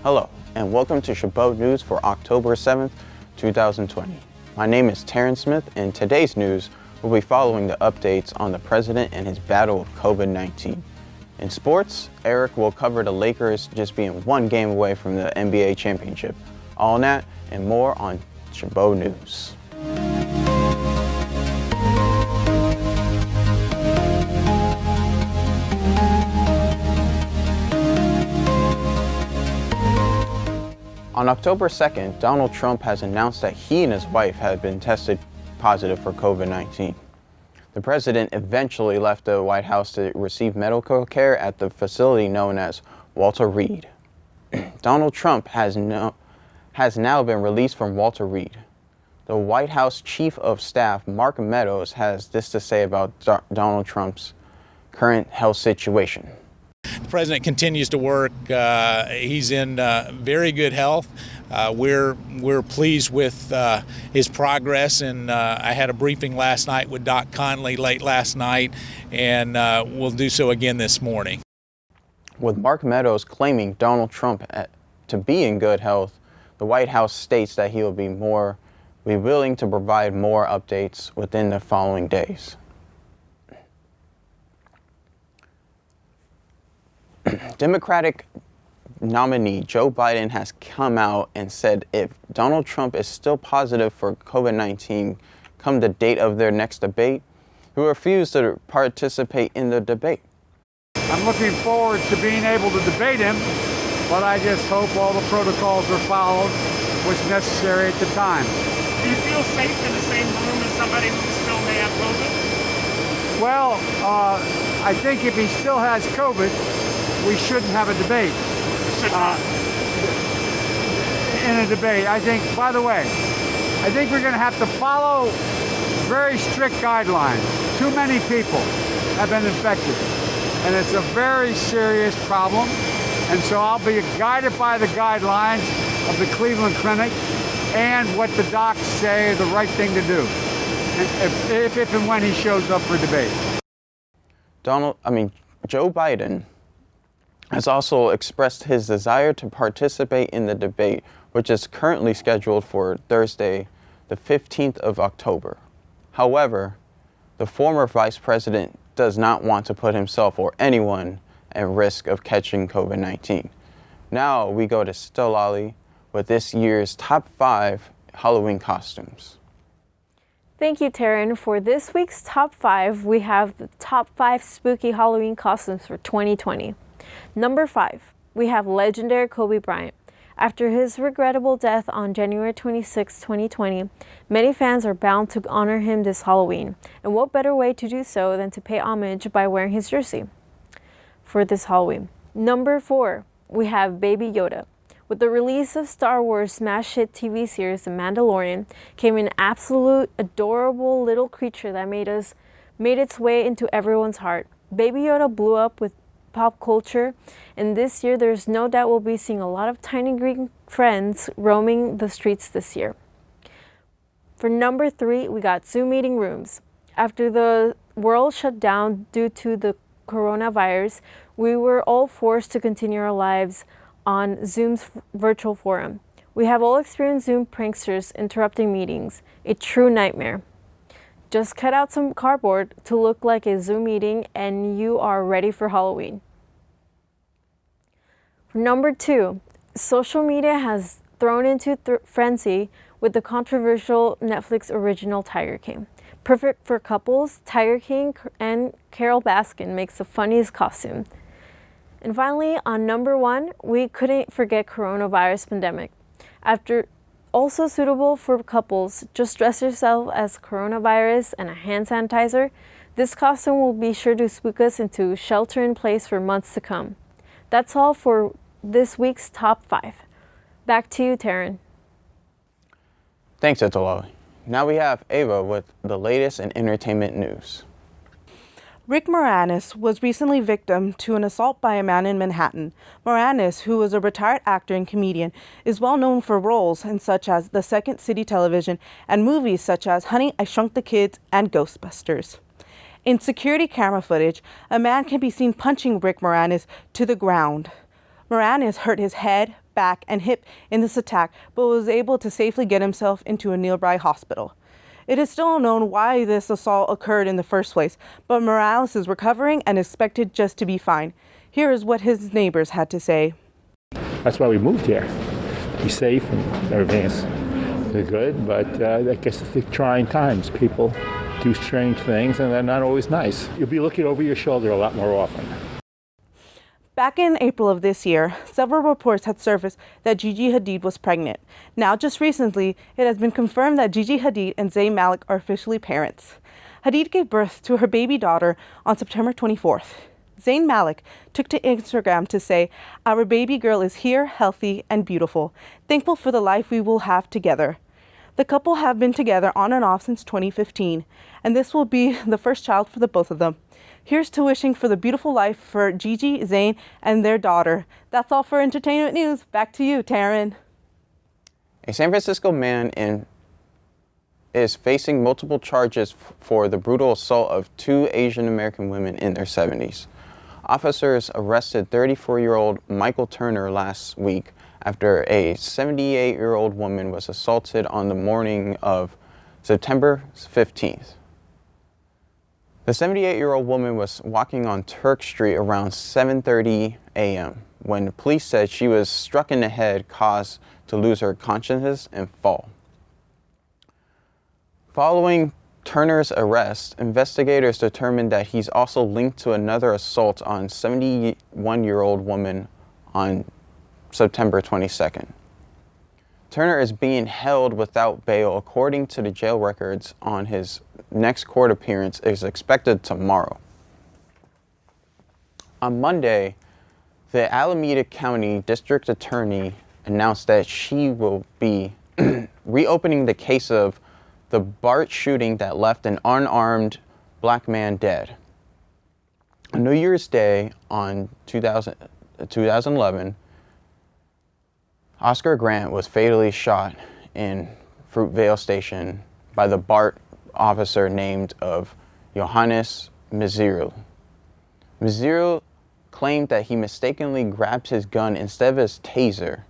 Hello, and welcome to Chabot News for October 7th, 2020. My name is Terrence Smith, and today's news will be following the updates on the president and his battle with COVID-19. In sports, Eric will cover the Lakers just being one game away from the NBA championship. All that and more on Chabot News. On October 2nd, Donald Trump has announced that he and his wife had been tested positive for COVID-19. The president eventually left the White House to receive medical care at the facility known as Walter Reed. Donald Trump has now been released from Walter Reed. The White House Chief of Staff, Mark Meadows, has this to say about Donald Trump's current health situation. The president continues to work. He's in very good health. We're pleased with his progress, and I had a briefing last night with Doc Conley late last night, and we'll do so again this morning. With Mark Meadows claiming Donald Trump to be in good health, the White House states that he will be willing to provide more updates within the following days. Democratic nominee Joe Biden has come out and said if Donald Trump is still positive for COVID-19 come the date of their next debate, he refused to participate in the debate. I'm looking forward to being able to debate him, but I just hope all the protocols are followed, what's necessary at the time. Do you feel safe in the same room as somebody who still may have COVID? Well, I think if he still has COVID, we shouldn't have a debate. In a debate, I think, by the way, I think we're going to have to follow very strict guidelines. Too many people have been infected, and it's a very serious problem. And so I'll be guided by the guidelines of the Cleveland Clinic and what the docs say is the right thing to do, if and when he shows up for debate. Joe Biden has also expressed his desire to participate in the debate, which is currently scheduled for Thursday, the 15th of October. However, the former vice president does not want to put himself or anyone at risk of catching COVID-19. Now we go to Stilali with this year's top 5 Halloween costumes. Thank you, Taryn. For this week's top 5, we have the top 5 spooky Halloween costumes for 2020. Number 5, we have legendary Kobe Bryant. After his regrettable death on January 26, 2020, many fans are bound to honor him this Halloween. And what better way to do so than to pay homage by wearing his jersey for this Halloween. Number 4, we have Baby Yoda. With the release of Star Wars' smash hit TV series The Mandalorian came an absolute adorable little creature that made its way into everyone's heart. Baby Yoda blew up with pop culture, and this year there's no doubt we'll be seeing a lot of tiny green friends roaming the streets this year. For number 3, we got Zoom meeting rooms. After the world shut down due to the coronavirus, we were all forced to continue our lives on Zoom's virtual forum. We have all experienced Zoom pranksters interrupting meetings, a true nightmare. Just cut out some cardboard to look like a Zoom meeting and you are ready for Halloween. For number 2, social media has thrown into frenzy with the controversial Netflix original Tiger King. Perfect for couples, Tiger King and Carole Baskin makes the funniest costume. And finally, on number 1, we couldn't forget coronavirus pandemic. After also suitable for couples, just dress yourself as coronavirus and a hand sanitizer. This costume will be sure to spook us into shelter in place for months to come. That's all for this week's top 5. Back to you, Taryn. Thanks, Etolali. Now we have Ava with the latest in entertainment news. Rick Moranis was recently victim to an assault by a man in Manhattan. Moranis, who was a retired actor and comedian, is well known for roles in such as The Second City Television and movies such as Honey, I Shrunk the Kids and Ghostbusters. In security camera footage, a man can be seen punching Rick Moranis to the ground. Moranis hurt his head, back, and hip in this attack, but was able to safely get himself into a nearby hospital. It is still unknown why this assault occurred in the first place, but Morales is recovering and expected just to be fine. Here is what his neighbors had to say. That's why we moved here. Be safe and everything is good, but I guess it's the trying times. People do strange things and they're not always nice. You'll be looking over your shoulder a lot more often. Back in April of this year, several reports had surfaced that Gigi Hadid was pregnant. Now, just recently, it has been confirmed that Gigi Hadid and Zayn Malik are officially parents. Hadid gave birth to her baby daughter on September 24th. Zayn Malik took to Instagram to say, "Our baby girl is here, healthy and beautiful. Thankful for the life we will have together." The couple have been together on and off since 2015, and this will be the first child for the both of them. Here's to wishing for the beautiful life for Gigi, Zayn, and their daughter. That's all for entertainment news. Back to you, Taryn. A San Francisco man is facing multiple charges for the brutal assault of two Asian American women in their 70s. Officers arrested 34-year-old Michael Turner last week after a 78-year-old woman was assaulted on the morning of September 15th. The 78-year-old woman was walking on Turk Street around 7:30 a.m. when police said she was struck in the head, caused to lose her consciousness and fall. Following Turner's arrest, investigators determined that he's also linked to another assault on 71-year-old woman on September 22nd. Turner is being held without bail according to the jail records. On his next court appearance is expected tomorrow. On Monday, the Alameda County District Attorney announced that she will be reopening the case of the BART shooting that left an unarmed black man dead. On New Year's Day on 2011, Oscar Grant was fatally shot in Fruitvale Station by the BART officer named of Johannes Maziru. Maziru claimed that he mistakenly grabbed his gun instead of his taser.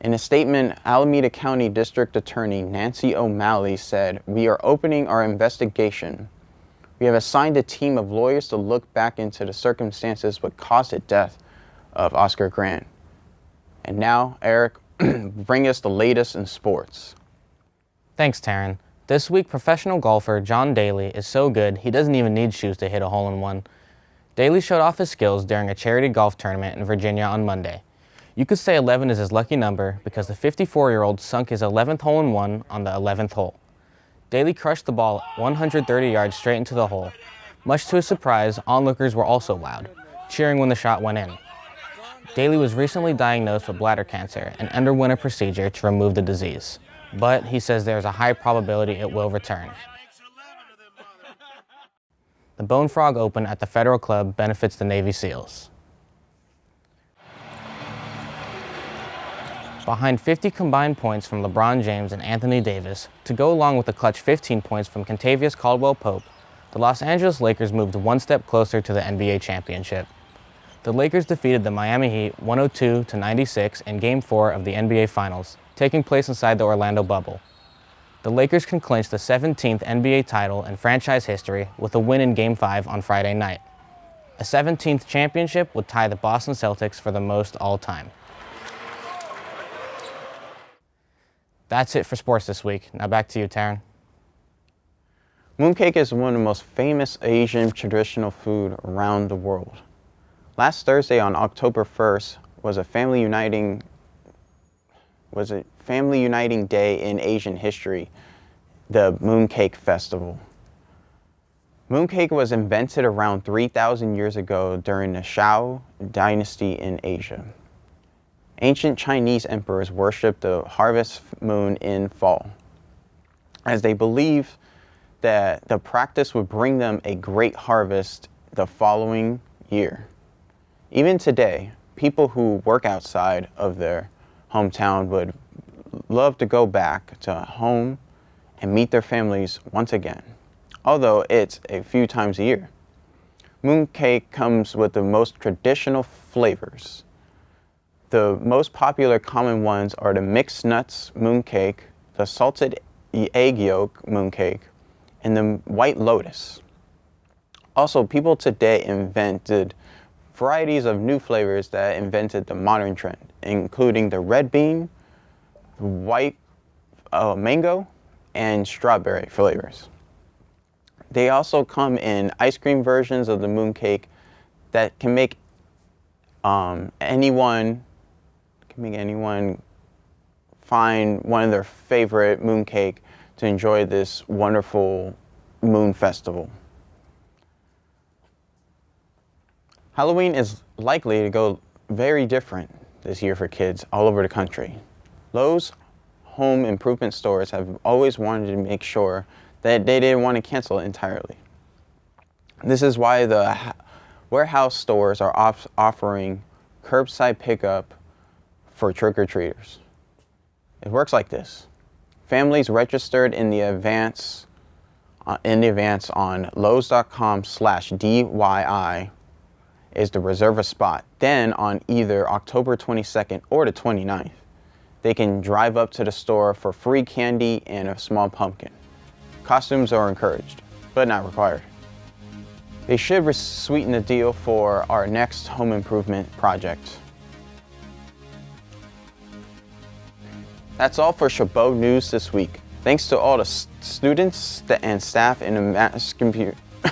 In a statement, Alameda County District Attorney Nancy O'Malley said, "We are opening our investigation. We have assigned a team of lawyers to look back into the circumstances what caused the death of Oscar Grant." And now, Eric, bring us the latest in sports. Thanks, Taryn. This week, professional golfer John Daly is so good he doesn't even need shoes to hit a hole-in-one. Daly showed off his skills during a charity golf tournament in Virginia on Monday. You could say 11 is his lucky number because the 54-year-old sunk his 11th hole-in-one on the 11th hole. Daly crushed the ball 130 yards straight into the hole. Much to his surprise, onlookers were also loud, cheering when the shot went in. Daly was recently diagnosed with bladder cancer and underwent a procedure to remove the disease. But he says there is a high probability it will return. The Bone Frog Open at the Federal Club benefits the Navy SEALs. Behind 50 combined points from LeBron James and Anthony Davis, to go along with the clutch 15 points from Kentavious Caldwell-Pope, the Los Angeles Lakers moved one step closer to the NBA championship. The Lakers defeated the Miami Heat 102-96 in Game 4 of the NBA Finals, taking place inside the Orlando bubble. The Lakers can clinch the 17th NBA title in franchise history with a win in Game 5 on Friday night. A 17th championship would tie the Boston Celtics for the most all-time. That's it for sports this week. Now back to you, Taryn. Mooncake is one of the most famous Asian traditional food around the world. Last Thursday on October 1st was a family uniting day in Asian history, the Mooncake Festival. Mooncake was invented around 3,000 years ago during the Shao dynasty in Asia. Ancient Chinese emperors worshipped the harvest moon in fall, as they believed that the practice would bring them a great harvest the following year. Even today, people who work outside of their hometown would love to go back to home and meet their families once again, although it's a few times a year. Mooncake comes with the most traditional flavors. The most popular common ones are the mixed nuts mooncake, the salted egg yolk mooncake, and the white lotus. Also, people today invented varieties of new flavors that invented the modern trend, including the red bean, white mango, and strawberry flavors. They also come in ice cream versions of the mooncake that can make anyone find one of their favorite mooncake to enjoy this wonderful moon festival. Halloween is likely to go very different this year for kids all over the country. Lowe's home improvement stores have always wanted to make sure that they didn't want to cancel it entirely. This is why the warehouse stores are offering curbside pickup for trick-or-treaters. It works like this. Families registered in the advance on lowes.com/DYI is to reserve a spot. Then on either October 22nd or the 29th, they can drive up to the store for free candy and a small pumpkin. Costumes are encouraged, but not required. They should sweeten the deal for our next home improvement project. That's all for Chabot News this week. Thanks to all the students and staff in the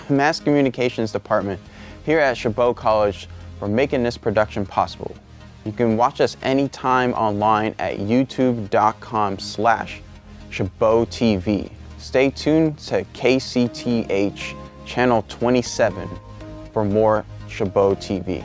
Mass Communications Department here at Chabot College for making this production possible. You can watch us anytime online at youtube.com/ChabotTV. Stay tuned to KCTH Channel 27 for more Chabot TV.